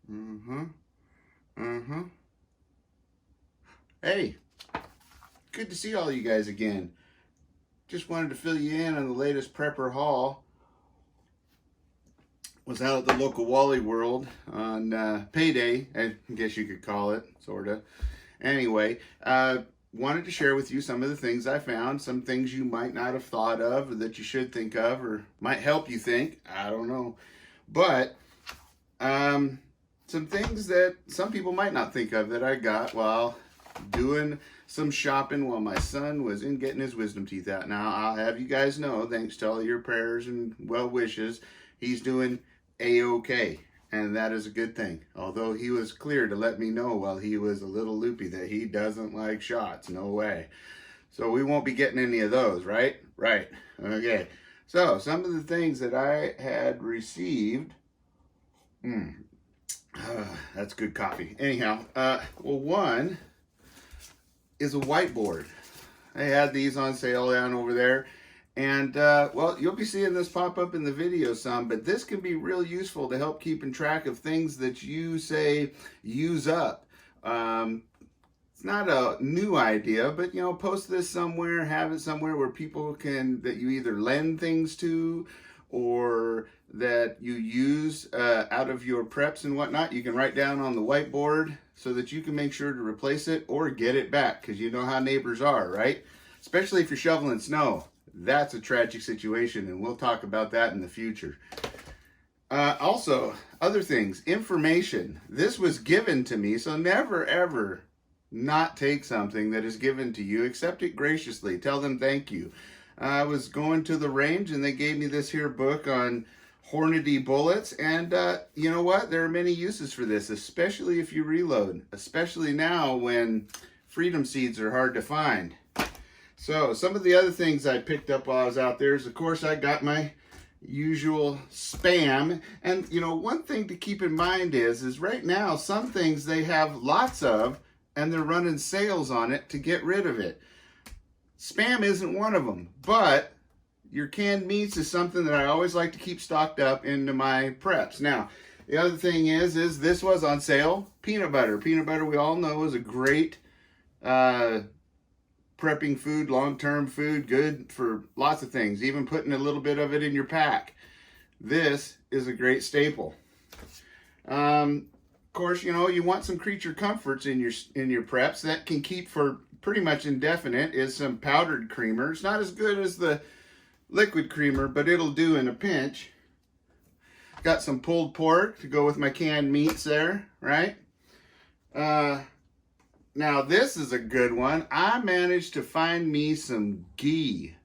Mm-hmm. Mm-hmm. Hey, good to see all you guys again. Just wanted to fill you in on the latest prepper haul. Was out at the local Wally World on payday, I guess you could call it, sort of. Anyway, wanted to share with you some of the things I found, some things you might not have thought of or that you should think of or might help you think. I don't know. But some things that some people might not think of that I got while doing some shopping while my son was in getting his wisdom teeth out. Now, I'll have you guys know, thanks to all your prayers and well wishes, he's doing A-OK. And that is a good thing. Although he was clear to let me know while he was a little loopy that he doesn't like shots. No way. So we won't be getting any of those, right? Right. Okay. So some of the things that I had received. That's good coffee. Anyhow, well, one is a whiteboard. I had these on sale down over there. And, well, you'll be seeing this pop up in the video some, but this can be real useful to help keeping track of things that you say use up. It's not a new idea, but, you know, post this somewhere, have it somewhere where people can, that you either lend things to or that you use out of your preps and whatnot. You can write down on the whiteboard so that you can make sure to replace it or get it back, because you know how neighbors are, right? Especially if you're shoveling snow. That's a tragic situation, and we'll talk about that in the future. Also, other things, information. This was given to me, so never, ever not take something that is given to you. Accept it graciously. Tell them thank you. I was going to the range, and they gave me this here book on Hornady bullets, and you know what? There are many uses for this, especially if you reload, especially now when freedom seeds are hard to find. So some of the other things I picked up while I was out there is, of course, I got my usual spam. And, you know, one thing to keep in mind is right now, some things they have lots of, and they're running sales on it to get rid of it. Spam isn't one of them, but your canned meats is something that I always like to keep stocked up into my preps. Now, the other thing is this was on sale. Peanut butter. Peanut butter, we all know, is a great prepping food, long-term food, good for lots of things, even putting a little bit of it in your pack. This is a great staple. Of course, you know, you want some creature comforts in your preps that can keep for pretty much indefinite is some powdered creamer. It's not as good as the liquid creamer, but it'll do in a pinch. Got some pulled pork to go with my canned meats there, right? Now, this is a good one. I managed to find me some ghee.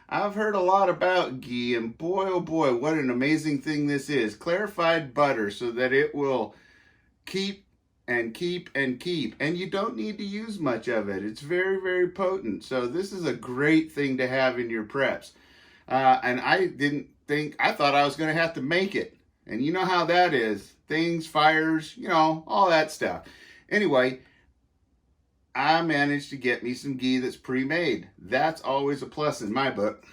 I've heard a lot about ghee, and boy, oh boy, what an amazing thing this is. Clarified butter so that it will keep and keep and keep. And you don't need to use much of it. It's very, very potent. So this is a great thing to have in your preps. And I thought I was going to have to make it. And you know how that is. Things, fires, you know, all that stuff. Anyway, I managed to get me some ghee that's pre-made. That's always a plus in my book.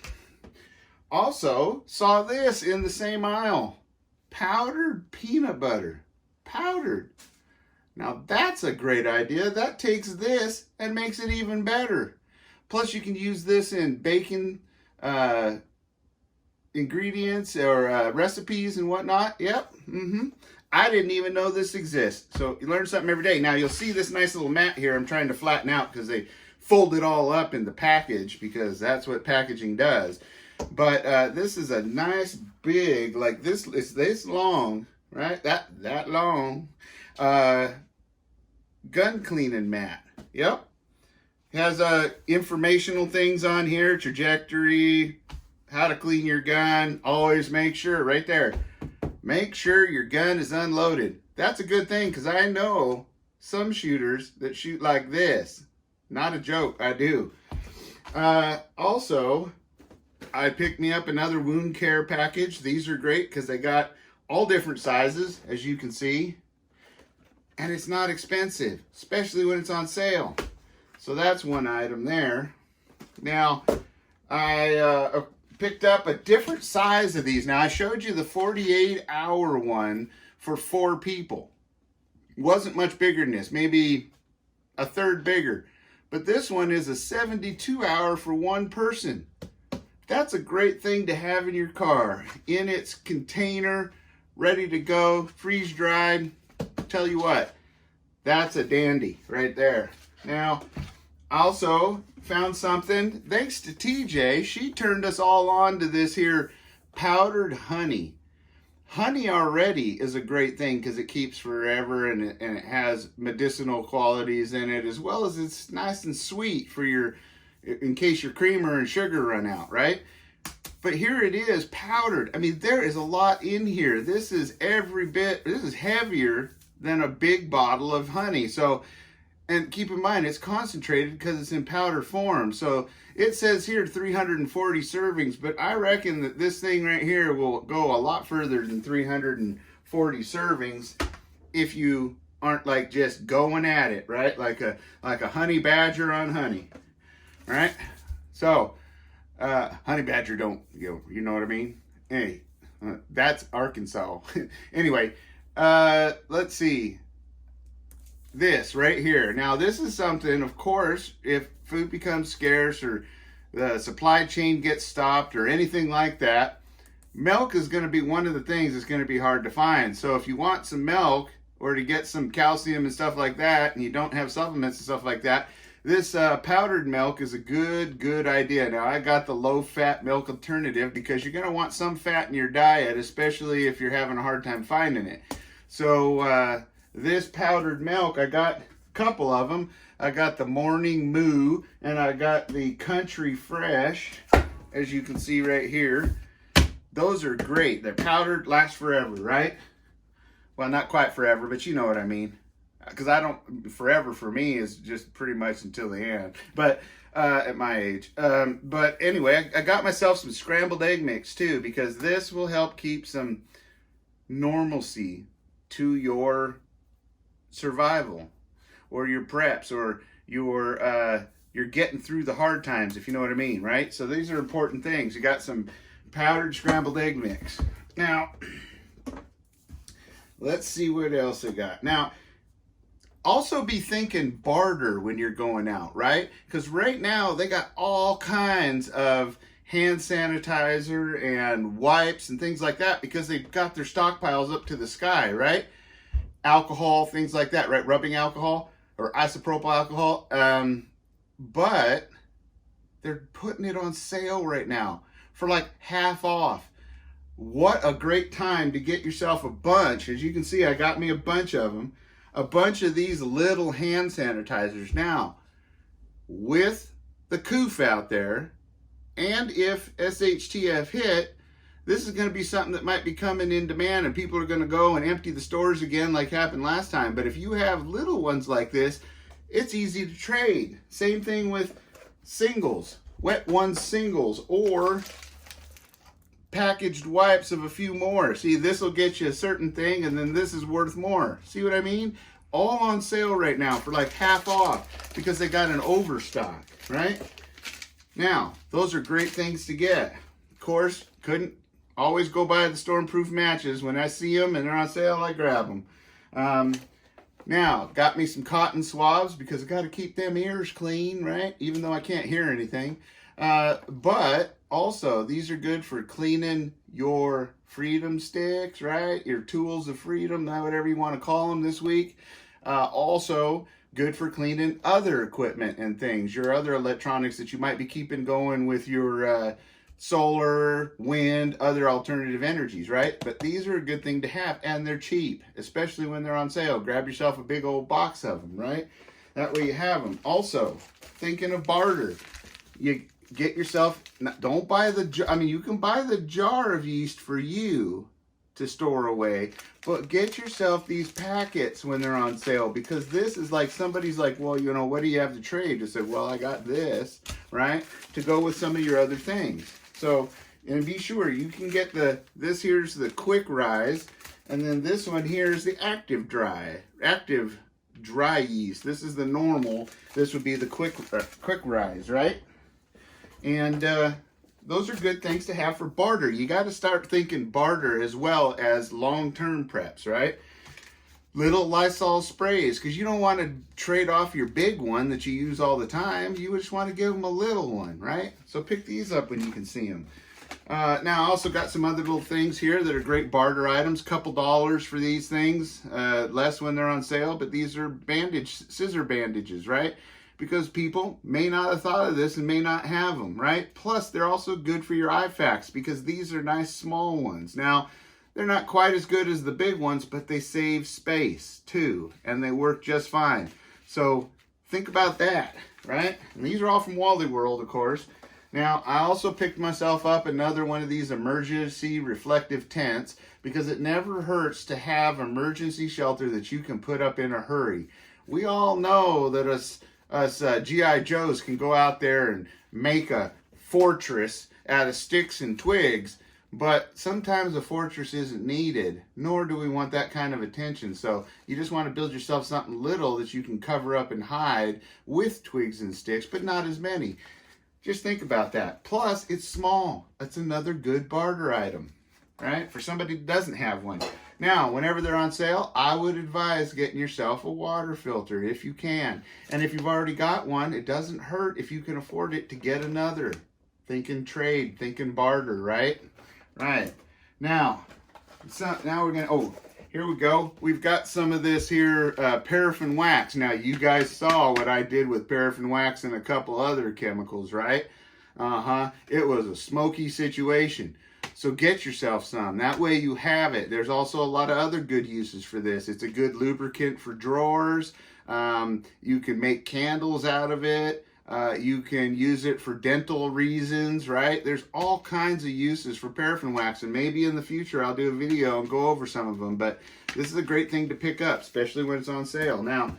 Also, saw this in the same aisle. Powdered peanut butter. Powdered. Now, that's a great idea. That takes this and makes it even better. Plus, you can use this in baking ingredients or recipes and whatnot. Yep. I didn't even know this exists. So you learn something every day. Now you'll see this nice little mat here I'm trying to flatten out because they fold it all up in the package because that's what packaging does. But this is a nice big, like this, it's this long, right? That long gun cleaning mat. Yep. Has informational things on here, trajectory, how to clean your gun. Always make sure right there. Make sure your gun is unloaded. That's a good thing because I know some shooters that shoot like this. Not a joke, I do. Also, I picked me up another wound care package. These are great because they got all different sizes, as you can see. And it's not expensive, especially when it's on sale. So that's one item there. Now, I picked up a different size of these. Now, I showed you the 48-hour one for 4 people. wasn't much bigger than this, maybe a third bigger. But this one is a 72-hour for one person. That's a great thing to have in your car, in its container, ready to go, freeze dried. Tell you what, that's a dandy right there. Now, also found something, thanks to TJ, she turned us all on to this here powdered honey. Honey already is a great thing because it keeps forever, and it has medicinal qualities in it, as well as it's nice and sweet for your, in case your creamer and sugar run out, right? But here it is, powdered. I mean, there is a lot in here. This is this is heavier than a big bottle of honey. So, and keep in mind, it's concentrated because it's in powder form. So it says here 340 servings, but I reckon that this thing right here will go a lot further than 340 servings if you aren't like just going at it, right? Like a honey badger on honey, right? So, honey badger don't, you know what I mean? Hey, that's Arkansas. Anyway, let's see. This right here. Now, this is something, of course, if food becomes scarce or the supply chain gets stopped or anything like that, milk is going to be one of the things that's going to be hard to find. So if you want some milk or to get some calcium and stuff like that, and you don't have supplements and stuff like that, this powdered milk is a good idea. Now, I got the low-fat milk alternative because you're going to want some fat in your diet, especially if you're having a hard time finding it. So, this powdered milk, I got a couple of them. I got the Morning Moo, and I got the Country Fresh, as you can see right here. Those are great. They're powdered, last forever, right? Well, not quite forever, but you know what I mean. Because forever for me is just pretty much until the end. But at my age. But anyway, I got myself some scrambled egg mix too, because this will help keep some normalcy to your survival or your preps or you're getting through the hard times, if you know what I mean, right? So these are important things. You got some powdered scrambled egg mix. Now, let's see what else I got. Now, also be thinking barter when you're going out, right? Because right now they got all kinds of hand sanitizer and wipes and things like that because they've got their stockpiles up to the sky, right? Alcohol, things like that, right? Rubbing alcohol or isopropyl alcohol. But they're putting it on sale right now for like half off. What a great time to get yourself a bunch. As you can see, I got me a bunch of them. A bunch of these little hand sanitizers. Now, with the coof out there, and if SHTF hit, this is going to be something that might be coming in demand, and people are going to go and empty the stores again like happened last time. But if you have little ones like this, it's easy to trade. Same thing with singles, wet one singles, or packaged wipes of a few more. See, this will get you a certain thing, and then this is worth more. See what I mean? All on sale right now for like half off because they got an overstock, right? Now, those are great things to get. Of course, couldn't always go buy the stormproof matches. When I see them and they're on sale, I grab them. Now, got me some cotton swabs because I got to keep them ears clean, right? Even though I can't hear anything. But also, these are good for cleaning your freedom sticks, right? Your tools of freedom, whatever you want to call them this week. Also, good for cleaning other equipment and things, your other electronics that you might be keeping going with your solar, wind, other alternative energies, right? But these are a good thing to have, and they're cheap, especially when they're on sale. Grab yourself a big old box of them, right? That way you have them. Also, thinking of barter, you get yourself, don't buy you can buy the jar of yeast for you to store away, but get yourself these packets when they're on sale, because this is like somebody's like, well, you know, what do you have to trade? To say, well, I got this, right? To go with some of your other things. So, and be sure you can get this here's the quick rise, and then this one here is the active dry yeast. This is the normal. This would be the quick rise, right? And those are good things to have for barter. You got to start thinking barter as well as long-term preps, right? little Lysol sprays, because you don't want to trade off your big one that you use all the time. You just want to give them a little one, right? So pick these up when you can see them. Now I also got some other little things here that are great barter items. Couple dollars for these things, less when they're on sale, but these are scissor bandages, right? Because people may not have thought of this and may not have them, right? Plus, they're also good for your IFACs because these are nice small ones. Now, they're not quite as good as the big ones, but they save space too, and they work just fine. So think about that, right? And these are all from Wally World, of course. Now, I also picked myself up another one of these emergency reflective tents because it never hurts to have emergency shelter that you can put up in a hurry. We all know that us G.I. Joes can go out there and make a fortress out of sticks and twigs, but sometimes a fortress isn't needed, nor do we want that kind of attention. So you just want to build yourself something little that you can cover up and hide with twigs and sticks, but not as many. Just think about that. Plus, it's small. That's another good barter item, right? For somebody who doesn't have one. Now, whenever they're on sale, I would advise getting yourself a water filter if you can. And if you've already got one, it doesn't hurt if you can afford it to get another. Thinking trade, thinking barter, right? Right. Now we're going to, here we go. We've got some of this here paraffin wax. Now, you guys saw what I did with paraffin wax and a couple other chemicals, right? It was a smoky situation. So get yourself some. That way you have it. There's also a lot of other good uses for this. It's a good lubricant for drawers. You can make candles out of it. You can use it for dental reasons, right? There's all kinds of uses for paraffin wax, and maybe in the future I'll do a video and go over some of them, but this is a great thing to pick up, especially when it's on sale. Now,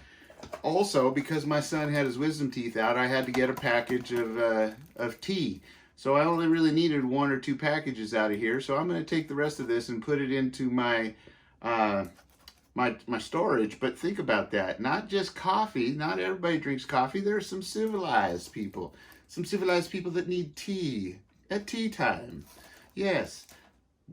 also, because my son had his wisdom teeth out, I had to get a package of tea. So I only really needed 1 or 2 packages out of here, so I'm going to take the rest of this and put it into my my storage. But think about that. Not just coffee. Not everybody drinks coffee. There are some civilized people. Some civilized people that need tea at tea time. Yes.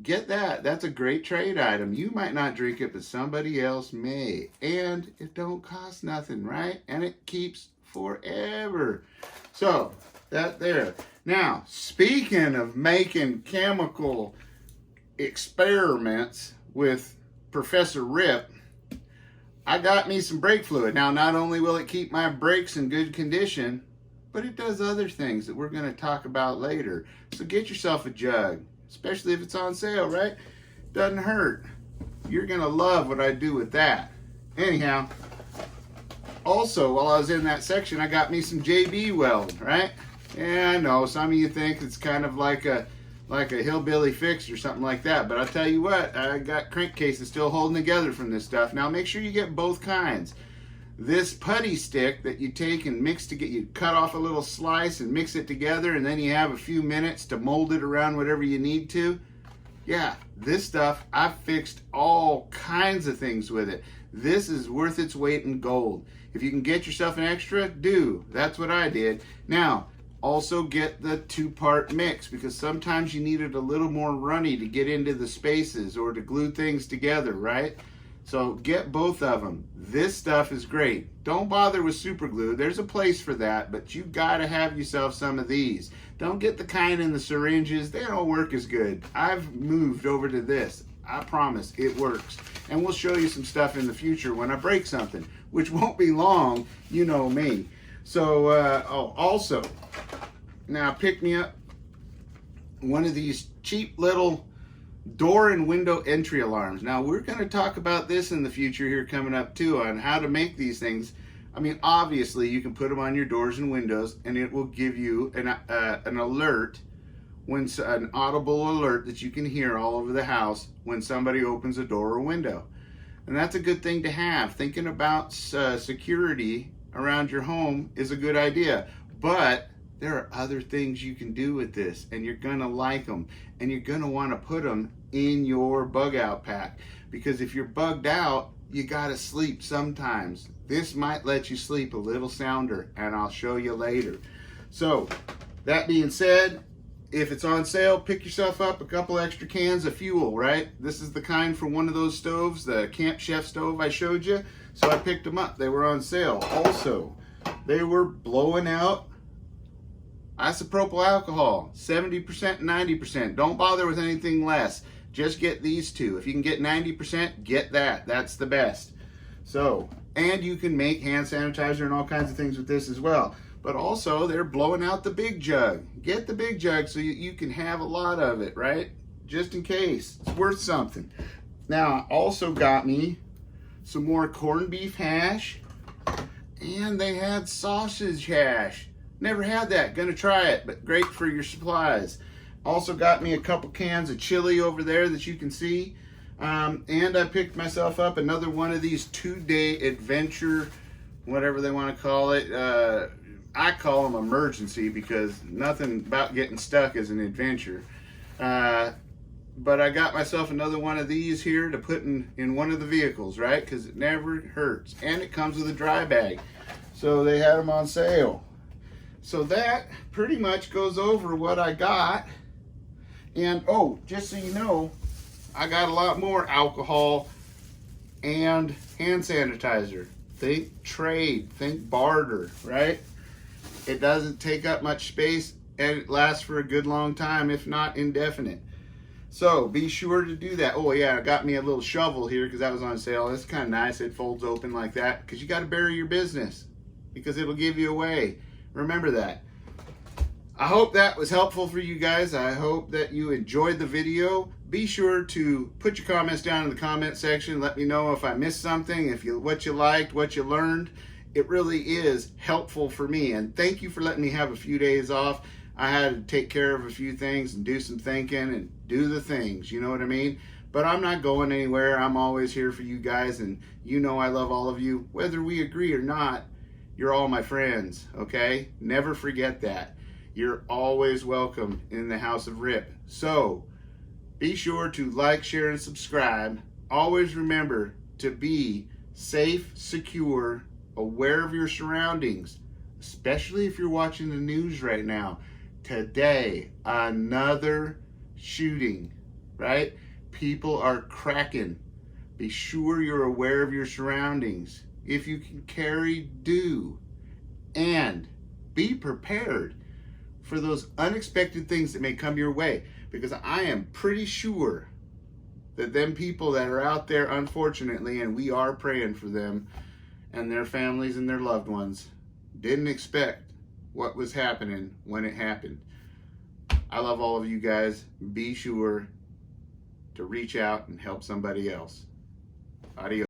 Get that. That's a great trade item. You might not drink it, but somebody else may. And it don't cost nothing, right? And it keeps forever. So, that there. Now, speaking of making chemical experiments with Professor Rip, I got me some brake fluid. Now, not only will it keep my brakes in good condition, but it does other things that we're going to talk about later. So get yourself a jug, especially if it's on sale, right? Doesn't hurt. You're going to love what I do with that. Anyhow, also, while I was in that section, I got me some JB weld, right? Yeah, I know, some of you think it's kind of like a hillbilly fix or something like that, but I'll tell you what, I got crankcases still holding together from this stuff. Now make sure you get both kinds. This putty stick that you take and mix to get, you cut off a little slice and mix it together, and then you have a few minutes to mold it around whatever you need to. Yeah, this stuff, I've fixed all kinds of things with it. This is worth its weight in gold. If you can get yourself an extra, do. That's what I did. Now, also get the 2-part mix, because sometimes you need it a little more runny to get into the spaces or to glue things together, right? So get both of them. This stuff is great. Don't bother with super glue. There's a place for that, but you gotta have yourself some of these. Don't get the kind in the syringes. They don't work as good. I've moved over to this. I promise it works. And we'll show you some stuff in the future when I break something, which won't be long, you know me. So, also, now pick me up one of these cheap little door and window entry alarms. Now, we're going to talk about this in the future here coming up too, on how to make these things. I mean, obviously, you can put them on your doors and windows, and it will give you an alert, an audible alert that you can hear all over the house when somebody opens a door or window. And that's a good thing to have. Thinking about security around your home is a good idea, but there are other things you can do with this, and you're gonna like them, and you're gonna want to put them in your bug out pack, because if you're bugged out, you gotta sleep sometimes. This might let you sleep a little sounder, and I'll show you later. So that being said, if it's on sale, pick yourself up a couple extra cans of fuel, right? This is the kind for one of those stoves, the Camp Chef stove I showed you. So I picked them up. They were on sale. Also, they were blowing out isopropyl alcohol, 70% and 90%. Don't bother with anything less. Just get these two. If you can get 90%, get that. That's the best. So, and you can make hand sanitizer and all kinds of things with this as well. But also, they're blowing out the big jug. Get the big jug so you can have a lot of it, right? Just in case. It's worth something. Now, I also got me some more corned beef hash. And they had sausage hash. Never had that. Gonna try it, but great for your supplies. Also got me a couple cans of chili over there that you can see. And I picked myself up another one of these 2-day adventure, whatever they want to call it. I call them emergency because nothing about getting stuck is an adventure. But I got myself another one of these here to put in one of the vehicles, right? Because it never hurts. And it comes with a dry bag. So they had them on sale. So that pretty much goes over what I got. And oh, just so you know, I got a lot more alcohol and hand sanitizer. Think trade, think barter, right? It doesn't take up much space and it lasts for a good long time, if not indefinite. So be sure to do that. Oh yeah, I got me a little shovel here because that was on sale. It's kind of nice. It folds open like that because you got to bury your business because it'll give you away. Remember that. I hope that was helpful for you guys. I hope that you enjoyed the video. Be sure to put your comments down in the comment section. Let me know if I missed something, what you liked, what you learned. It really is helpful for me. And thank you for letting me have a few days off. I had to take care of a few things and do some thinking and do the things, you know what I mean? But I'm not going anywhere. I'm always here for you guys, and you know I love all of you. Whether we agree or not, you're all my friends, okay? Never forget that. You're always welcome in the House of Rip. So be sure to like, share, and subscribe. Always remember to be safe, secure, aware of your surroundings, especially if you're watching the news right now. Today, another shooting, right? People are cracking. Be sure you're aware of your surroundings. If you can carry, do. And be prepared for those unexpected things that may come your way, because I am pretty sure that them people that are out there, unfortunately, and we are praying for them and their families and their loved ones, didn't expect what was happening when it happened. I love all of you guys. Be sure to reach out and help somebody else. Adios.